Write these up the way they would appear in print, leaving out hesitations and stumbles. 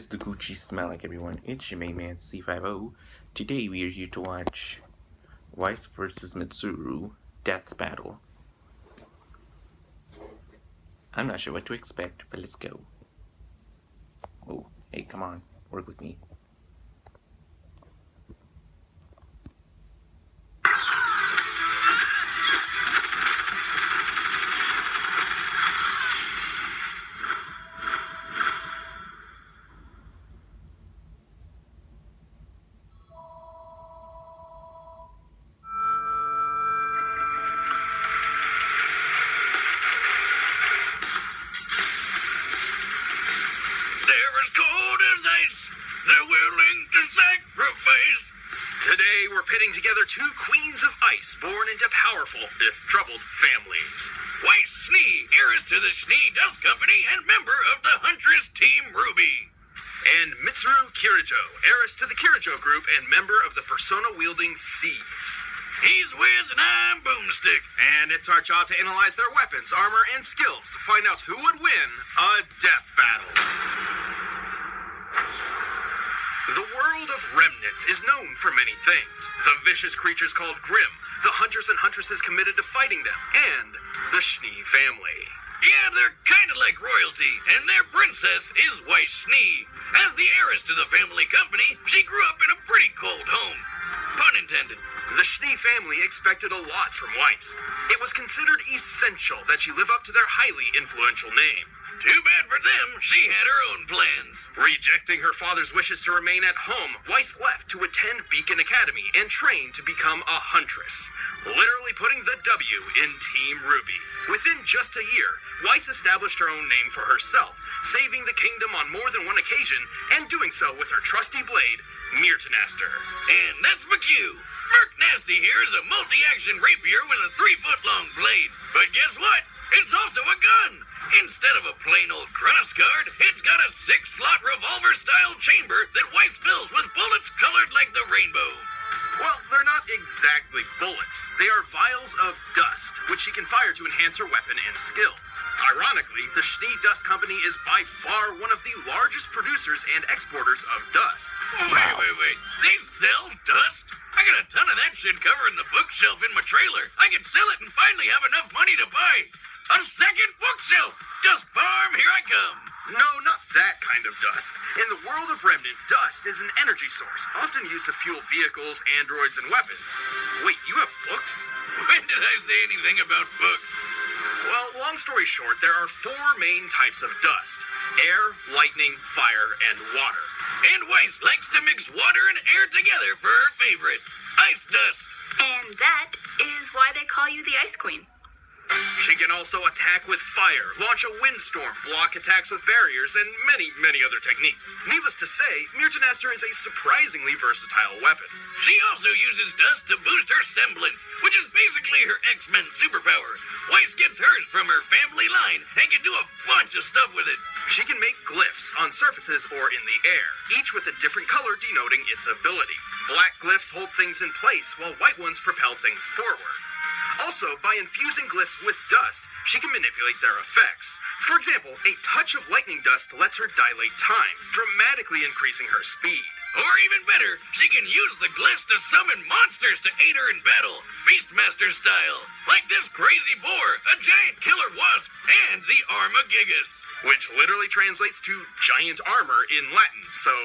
What's the Gucci smell like, everyone? It's your main man, C50. Today we are here to watch Weiss vs. Mitsuru Death Battle. I'm not sure what to expect, but let's go. Oh, hey, come on, work with me. They're willing to sacrifice. Today, we're pitting together two queens of ice born into powerful, if troubled, families. Weiss Schnee, heiress to the Schnee Dust Company and member of the Huntress Team RWBY. And Mitsuru Kirijo, heiress to the Kirijo Group and member of the persona-wielding Seas. He's Wiz and I'm Boomstick. And it's our job to analyze their weapons, armor, and skills to find out who would win a death battle. The world of Remnant is known for many things. The vicious creatures called Grimm, the hunters and huntresses committed to fighting them, and the Schnee family. Yeah, they're kind of like royalty, and their princess is Weiss Schnee. As the heiress to the family company, she grew up in a pretty cold home. Pun intended. The Schnee family expected a lot from Weiss. It was considered essential that she live up to their highly influential name. Too bad for them, she had her own plans. Rejecting her father's wishes to remain at home, Weiss left to attend Beacon Academy and train to become a huntress, literally putting the W in Team RWBY. Within just a year, Weiss established her own name for herself, saving the kingdom on more than one occasion, and doing so with her trusty blade, Myrtanaster. And that's McHugh. Merc Nasty here is a multi-action rapier with a 3-foot-long blade. But guess what? It's also a gun! Instead of a plain old cross guard, it's got a 6-slot revolver-style chamber that Weiss fills with bullets colored like the rainbow. Well, they're not exactly bullets. They are vials of dust, which she can fire to enhance her weapon and skills. Ironically, the Schnee Dust Company is by far one of the largest producers and exporters of dust. Wow. Wait. They sell dust? I got a ton of that shit covering the bookshelf in my trailer. I can sell it and finally have enough money to buy a second bookshelf! Just farm, here I come! No, not that kind of dust. In the world of Remnant, dust is an energy source, often used to fuel vehicles, androids, and weapons. Wait, you have books? When did I say anything about books? Well, long story short, there are 4 main types of dust: air, lightning, fire, and water. And Weiss likes to mix water and air together for her favorite, ice dust. And that is why they call you the Ice Queen. She can also attack with fire, launch a windstorm, block attacks with barriers, and many other techniques. Needless to say, Myrtanaster is a surprisingly versatile weapon. She also uses dust to boost her semblance, which is basically her X-Men superpower. Weiss gets hers from her family line and can do a bunch of stuff with it. She can make glyphs on surfaces or in the air, each with a different color denoting its ability. Black glyphs hold things in place, while white ones propel things forward. Also, by infusing glyphs with dust, she can manipulate their effects. For example, a touch of lightning dust lets her dilate time, dramatically increasing her speed. Or even better, she can use the glyphs to summon monsters to aid her in battle, Beastmaster style. Like this crazy boar, a giant killer wasp, and the Armagigas, which literally translates to giant armor in Latin, so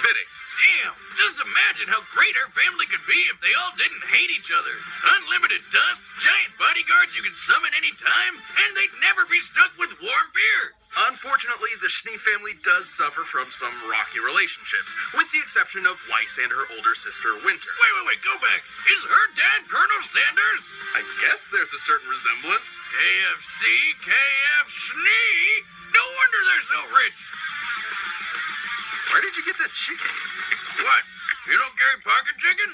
fitting. Damn, just imagine how great her family could be if they all didn't hate each other. Unlimited dust, giant bodyguards you can summon anytime, and they'd never be stuck with warm beer. Unfortunately, the Schnee family does suffer from some rocky relationships, with the exception of Weiss and her older sister, Winter. Wait, go back. Is her dad Colonel Sanders? I guess there's a certain resemblance. KFC, KF Schnee? No wonder they're so rich. Where did you get that chicken? What? You don't carry pocket chicken?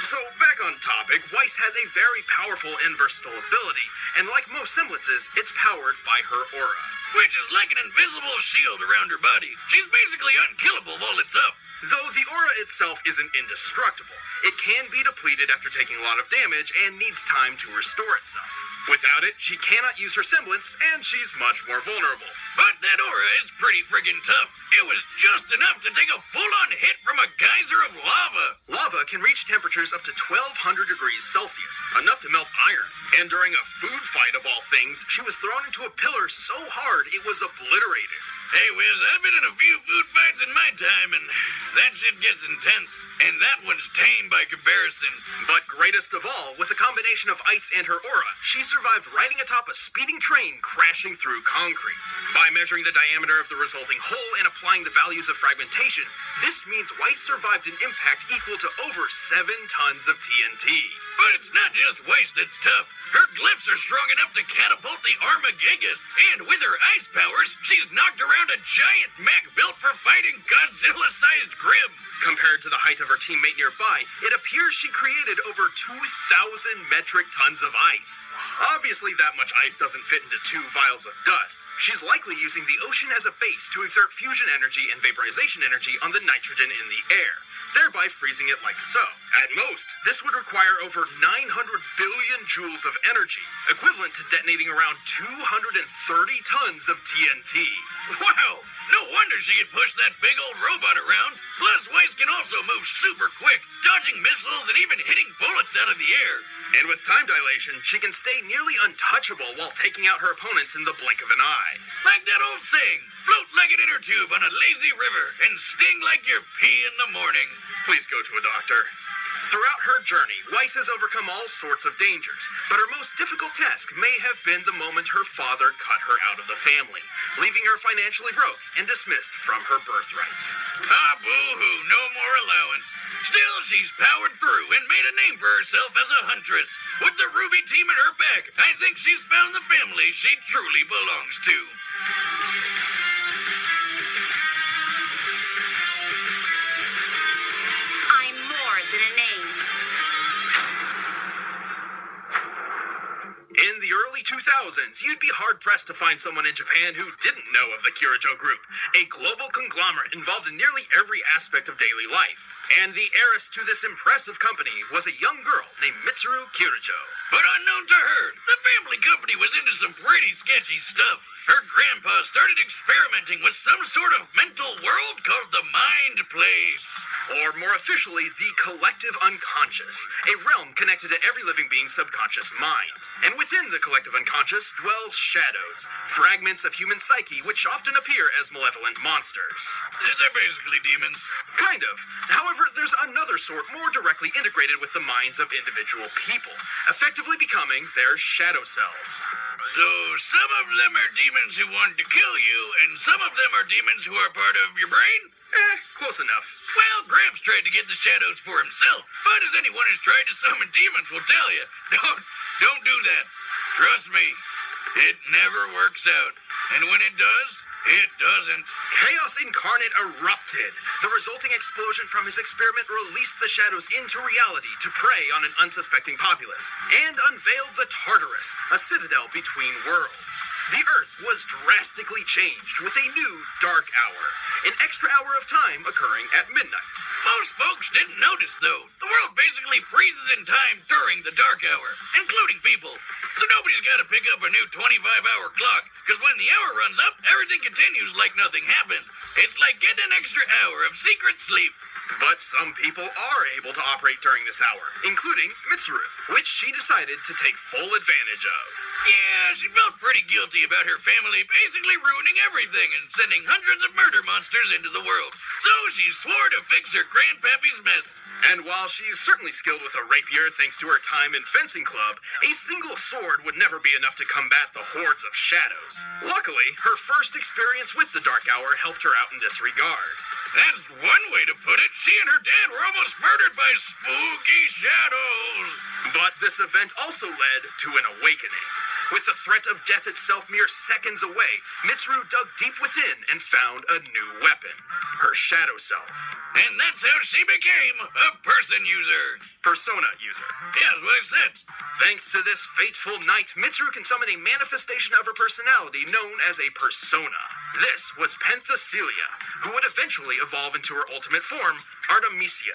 So, back on topic, Weiss has a very powerful and versatile ability, and like most semblances, it's powered by her aura, which is like an invisible shield around her body. She's basically unkillable while it's up. Though the aura itself isn't indestructible, it can be depleted after taking a lot of damage and needs time to restore itself. Without it, she cannot use her semblance, and she's much more vulnerable. But that aura is pretty friggin' tough. It was just enough to take a full-on hit from a geyser of lava. Lava can reach temperatures up to 1200 degrees Celsius, enough to melt iron. And during a food fight of all things, she was thrown into a pillar so hard it was obliterated. Hey, Wiz, I've been in a few food fights in my time, and that shit gets intense. And that one's tame by comparison. But greatest of all, with a combination of ice and her aura, she survived riding atop a speeding train crashing through concrete. By measuring the diameter of the resulting hole and applying the values of fragmentation, this means Weiss survived an impact equal to over 7 tons of TNT. But it's not just Weiss that's tough. Her glyphs are strong enough to catapult the Armageddon, and with her ice powers, she's knocked around a giant mech built for fighting Godzilla-sized Grim. Compared to the height of her teammate nearby, it appears she created over 2,000 metric tons of ice. Obviously, that much ice doesn't fit into 2 vials of dust. She's likely using the ocean as a base to exert fusion energy and vaporization energy on the nitrogen in the air, thereby freezing it like so. At most, this would require over 900 billion joules of energy, equivalent to detonating around 230 tons of TNT. Wow! No wonder she could push that big old robot around. Plus, Weiss can also move super quick, dodging missiles and even hitting bullets out of the air. And with time dilation, she can stay nearly untouchable while taking out her opponents in the blink of an eye. Like that old saying, float like an inner tube on a lazy river and sting like your pee in the morning. Please go to a doctor. Throughout her journey, Weiss has overcome all sorts of dangers, but her most difficult task may have been the moment her father cut her out of the family, leaving her financially broke and dismissed from her birthright. Ah, boo-hoo, no more allowance. Still, she's powered through and made a name for herself as a huntress. With the RWBY team at her back, I think she's found the family she truly belongs to. I'm more than a name. In the early 2000s, you'd be hard-pressed to find someone in Japan who didn't know of the Kirijo Group, a global conglomerate involved in nearly every aspect of daily life. And the heiress to this impressive company was a young girl named Mitsuru Kirijo. But unknown to her, the family company was into some pretty sketchy stuff. Her grandpa started experimenting with some sort of mental world called the Mind Place. Or more officially, the collective unconscious, a realm connected to every living being's subconscious mind. And within the collective unconscious dwells shadows, fragments of human psyche which often appear as malevolent monsters. They're basically demons. Kind of. However, there's another sort more directly integrated with the minds of individual people, effectively becoming their shadow selves. So some of them are demons who want to kill you, and some of them are demons who are part of your brain? Close enough. Well, Gramps tried to get the shadows for himself, but as anyone who's tried to summon demons will tell you, don't do that. Trust me, it never works out. And when it does, it doesn't. Chaos Incarnate erupted. The resulting explosion from his experiment released the shadows into reality to prey on an unsuspecting populace, and unveiled the Tartarus, a citadel between worlds. The Earth was drastically changed with a new dark hour, an extra hour of time occurring at midnight. Most folks didn't notice, though. The world basically freezes in time during the dark hour, including people. So nobody's got to pick up a new 25-hour clock, because when the hour runs up, everything continues like nothing happened. It's like getting an extra hour of secret sleep. But some people are able to operate during this hour, including Mitsuru, which she decided to take full advantage of. Yeah, she felt pretty guilty about her family basically ruining everything and sending hundreds of murder monsters into the world. So she swore to fix her grandpappy's mess. And while she's certainly skilled with a rapier thanks to her time in fencing club, a single sword would never be enough to combat the hordes of shadows. Luckily, her first experience with the Dark Hour helped her out in this regard. That's one way to put it. She and her dad were almost murdered by spooky shadows. But this event also led to an awakening. With the threat of death itself mere seconds away, Mitsuru dug deep within and found a new weapon, her shadow self. And that's how she became a person user. Persona user. Yeah, that's what I said. Thanks to this fateful night, Mitsuru can summon a manifestation of her personality known as a persona. This was Penthesilea, who would eventually evolve into her ultimate form, Artemisia.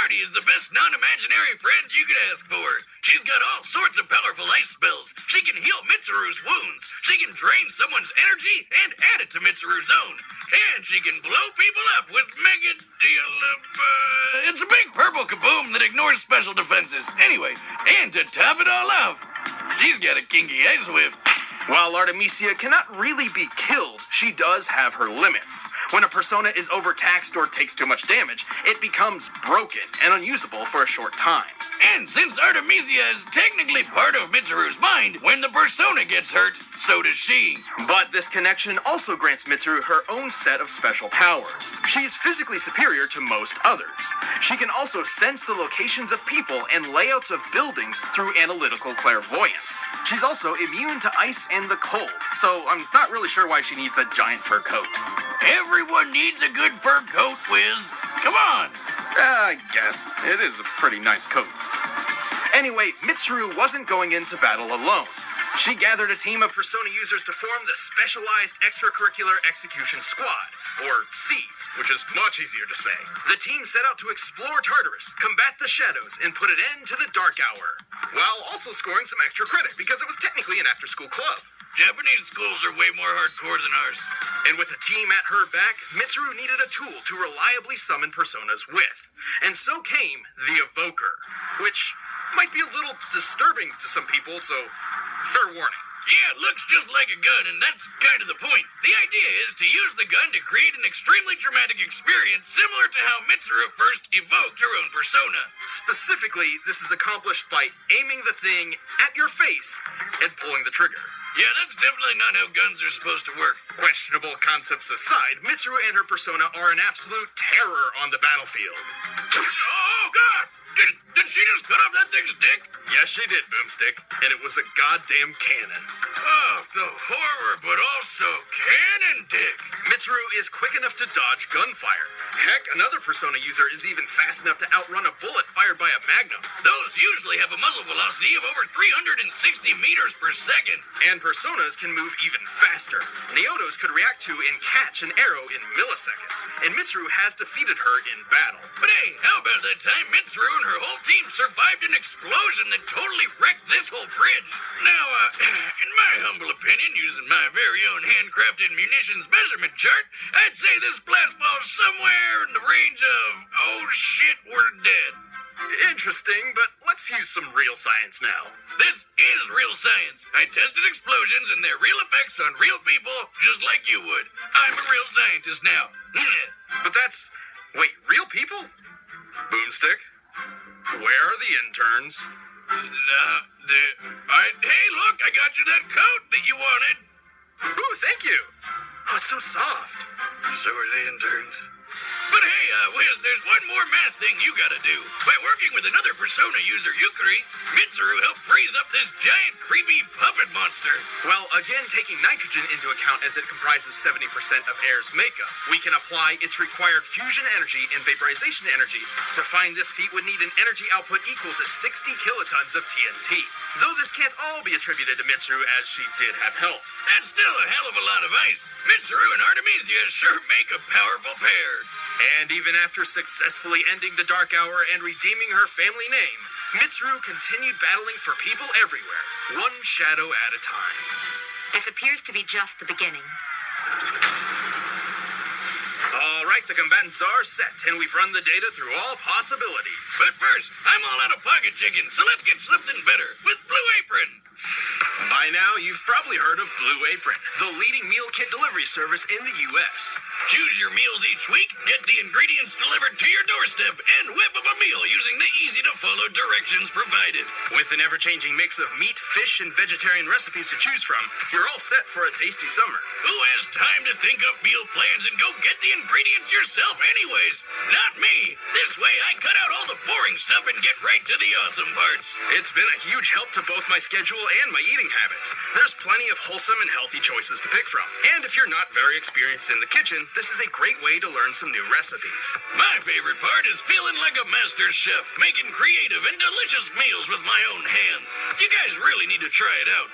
Artie is the best non-imaginary friend you could ask for. She's got all sorts of powerful ice spells. She can heal Mitsuru's wounds. She can drain someone's energy and add it to Mitsuru's own. And she can blow people up with mega deal of, It's a big purple kaboom that ignores special defenses. Anyway, and to top it all off, she's got a kinky ice whip. While Artemisia cannot really be killed, she does have her limits. When a persona is overtaxed or takes too much damage, it becomes broken and unusable for a short time. And since Artemisia is technically part of Mitsuru's mind, when the persona gets hurt, so does she. But this connection also grants Mitsuru her own set of special powers. She's physically superior to most others. She can also sense the locations of people and layouts of buildings through analytical clairvoyance. She's also immune to ice and the cold, so I'm not really sure why she needs that giant fur coat. Everyone needs a good fur coat, Wiz. Come on. I guess. It is a pretty nice coat. Anyway, Mitsuru wasn't going into battle alone. She gathered a team of Persona users to form the Specialized Extracurricular Execution Squad, or SEES, which is much easier to say. The team set out to explore Tartarus, combat the shadows, and put an end to the Dark Hour, while also scoring some extra credit because it was technically an after-school club. Japanese schools are way more hardcore than ours. And with a team at her back, Mitsuru needed a tool to reliably summon personas with. And so came the Evoker, which might be a little disturbing to some people, so fair warning. Yeah, it looks just like a gun, and that's kind of the point. The idea is to use the gun to create an extremely dramatic experience similar to how Mitsuru first evoked her own persona. Specifically, this is accomplished by aiming the thing at your face and pulling the trigger. Yeah, that's definitely not how guns are supposed to work. Questionable concepts aside, Mitsuru and her persona are an absolute terror on the battlefield. Oh, God! Did she just cut off that thing's dick? Yes, she did, Boomstick. And it was a goddamn cannon. Oh, the horror, but also cannon dick. Mitsuru is quick enough to dodge gunfire. Heck, another Persona user is even fast enough to outrun a bullet fired by a Magnum. Those usually have a muzzle velocity of over 360 meters per second. And Personas can move even faster. Neotos could react to and catch an arrow in milliseconds. And Mitsuru has defeated her in battle. But hey, how about that time Mitsuru and her whole team survived an explosion that totally wrecked this whole bridge? Now, in my humble opinion, using my very own handcrafted munitions measurement chart, I'd say this blast falls somewhere in the range of, oh shit, we're dead. Interesting, but let's use some real science now. This is real science. I tested explosions and their real effects on real people, just like you would. I'm a real scientist now. But that's... Wait, real people? Boomstick? Where are the interns? Hey, look, I got you that coat that you wanted. Ooh, thank you. Oh, it's so soft. So are the interns. But hey, Wiz, there's one more math thing you gotta do. By working with another Persona user, Yukari, Mitsuru helped freeze up this giant, creepy puppet monster. Well, again, taking nitrogen into account as it comprises 70% of air's makeup, we can apply its required fusion energy and vaporization energy. To find this feat would need an energy output equal to 60 kilotons of TNT. Though this can't all be attributed to Mitsuru, as she did have help. That's still a hell of a lot of ice. Mitsuru and Artemisia sure make a powerful pair. And even after successfully ending the Dark Hour and redeeming her family name, Mitsuru continued battling for people everywhere, one shadow at a time. This appears to be just the beginning. Alright, the combatants are set, and we've run the data through all possibilities. But first, I'm all out of pocket chicken, so let's get something better with Blue Apron. By now, you've probably heard of Blue Apron, the leading meal kit delivery service in the U.S. Choose your meals each week, get the ingredients delivered to your doorstep, and whip up a meal using the easy-to-follow directions provided. With an ever-changing mix of meat, fish, and vegetarian recipes to choose from, you're all set for a tasty summer. Who has time to think up meal plans and go get the ingredients yourself anyways? Not me. This way I cut out all the boring stuff and get right to the awesome parts. It's been a huge help to both my schedule and my eating habits. There's plenty of wholesome and healthy choices to pick from. And if you're not very experienced in the kitchen, this is a great way to learn some new recipes. My favorite part is feeling like a master chef, making creative and delicious meals with my own hands. You guys really need to try it out.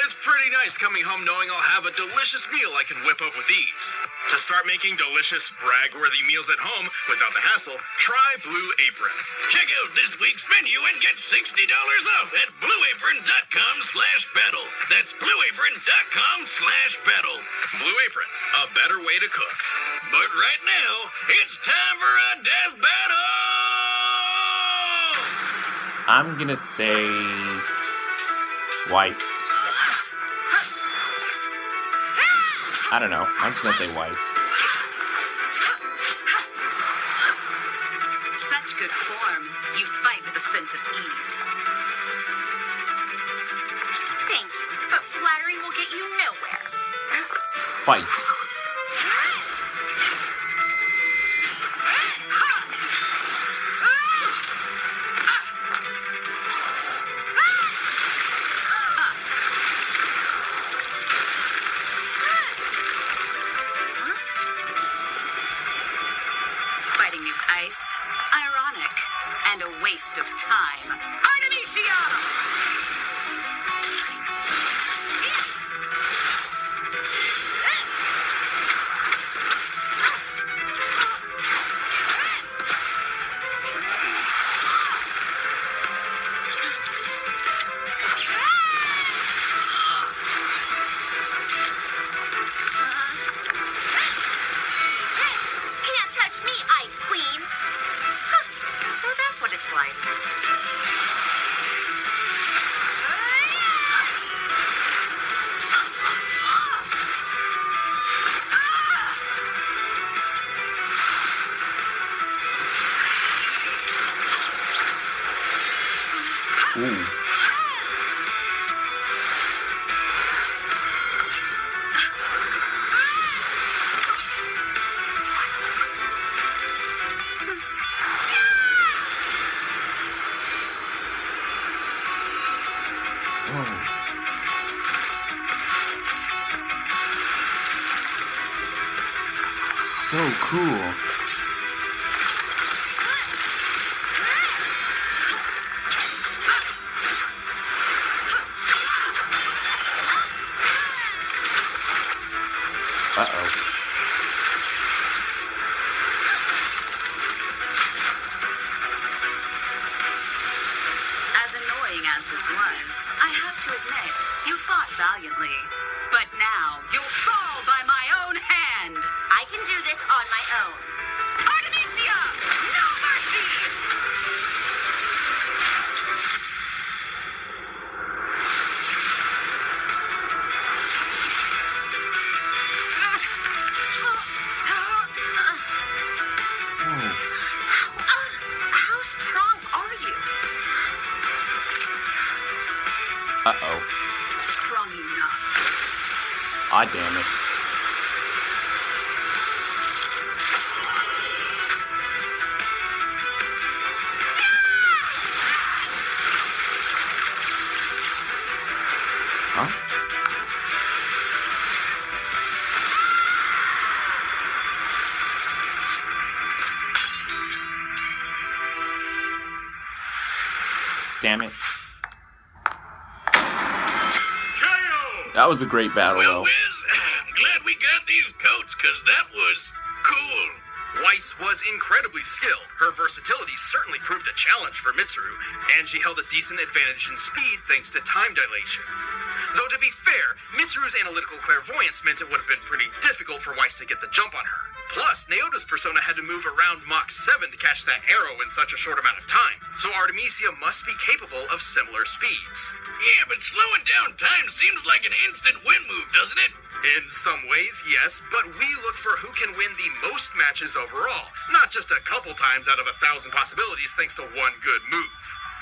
It's pretty nice coming home knowing I'll have a delicious meal I can whip up with ease. To start making delicious, brag-worthy meals at home without the hassle, try Blue Apron. Check out this week's menu and get $60 off at blueapron.com/battle. That's blueapron.com/battle. Blue Apron, a better way to cook. But right now, it's time for a death battle! I'm gonna say Weiss. I don't know. I'm just gonna say Weiss. Such good form. You fight with a sense of ease. Thank you, but flattery will get you nowhere. Fight. Fighting with ice. Ironic. And a waste of time. Artemisia! Can't touch me, Ice Queen. Huh, so that's what it's like. Ooh. So cool. Uh-oh. As annoying as this was, I have to admit, you fought valiantly. But now, you'll fall by my own hand! I can do this on my own. Artemisia! No mercy! How strong are you? Uh-oh. Strong enough. Ah, damn it. Huh? Damn it. That was a great battle, Well, though. Wiz, I'm glad we got these coats, because that was cool. Weiss was incredibly skilled. Her versatility certainly proved a challenge for Mitsuru, and she held a decent advantage in speed thanks to time dilation. Though to be fair, Mitsuru's analytical clairvoyance meant it would have been pretty difficult for Weiss to get the jump on her. Plus, Naota's persona had to move around Mach 7 to catch that arrow in such a short amount of time, so Artemisia must be capable of similar speeds. Yeah, but slowing down time seems like an instant win move, doesn't it? In some ways, yes, but we look for who can win the most matches overall, not just a couple times out of 1,000 possibilities thanks to one good move.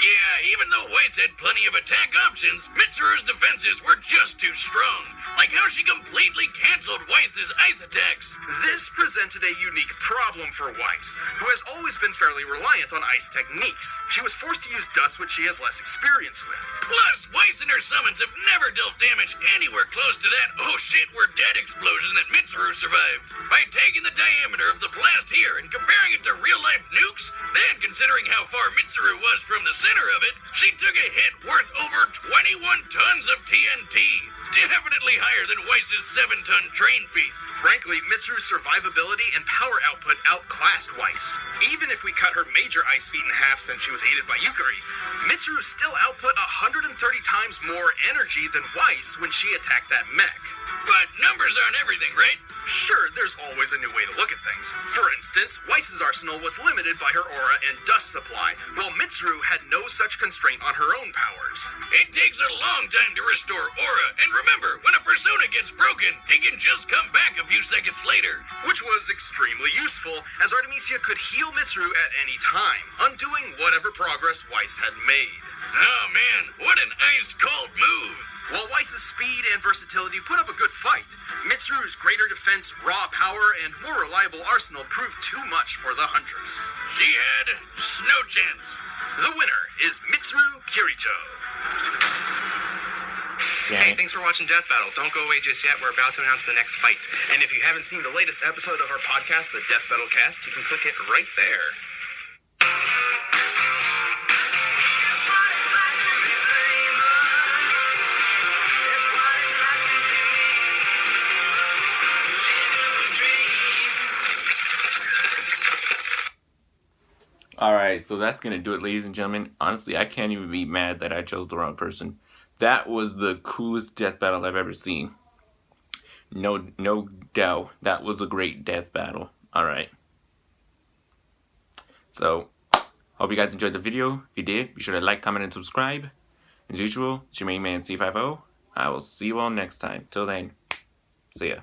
Yeah, even though Weiss had plenty of attack options, Mitsuru's defenses were just too strong. Like how she completely canceled Weiss's ice attacks. This presented a unique problem for Weiss, who has always been fairly reliant on ice techniques. She was forced to use dust, which she has less experience with. Plus, Weiss and her summons have never dealt damage anywhere close to that oh shit we're dead explosion that Mitsuru survived. By taking the diameter of the blast here and comparing it to real-life nukes, then considering how far Mitsuru was from the center of it, she took a hit worth over 21 tons of TNT. Definitely higher than Weiss's 7-ton train feat. Frankly, Mitsuru's survivability and power output outclassed Weiss. Even if we cut her major ice feat in half since she was aided by Yukari, Mitsuru still output 130 times more energy than Weiss when she attacked that mech. But numbers aren't everything, right? Sure, there's always a new way to look at things. For instance, Weiss's arsenal was limited by her aura and dust supply, while Mitsuru had no such constraint on her own powers. It takes a long time to restore aura, and remember, when a persona gets broken, he can just come back a few seconds later. Which was extremely useful, as Artemisia could heal Mitsuru at any time, undoing whatever progress Weiss had made. Oh man, what an ice-cold move! While Weiss's speed and versatility put up a good fight, Mitsuru's greater defense, raw power, and more reliable arsenal proved too much for the Huntress. She had no chance. The winner is Mitsuru Kirijo. Hey, thanks for watching Death Battle. Don't go away just yet. We're about to announce the next fight. And if you haven't seen the latest episode of our podcast, the Death Battle Cast, you can click it right there. Alright, so that's going to do it, ladies and gentlemen. Honestly, I can't even be mad that I chose the wrong person. That was the coolest death battle I've ever seen. No doubt. That was a great death battle. Alright. So, hope you guys enjoyed the video. If you did, be sure to like, comment, and subscribe. As usual, it's your main man, C50. I will see you all next time. Till then, see ya.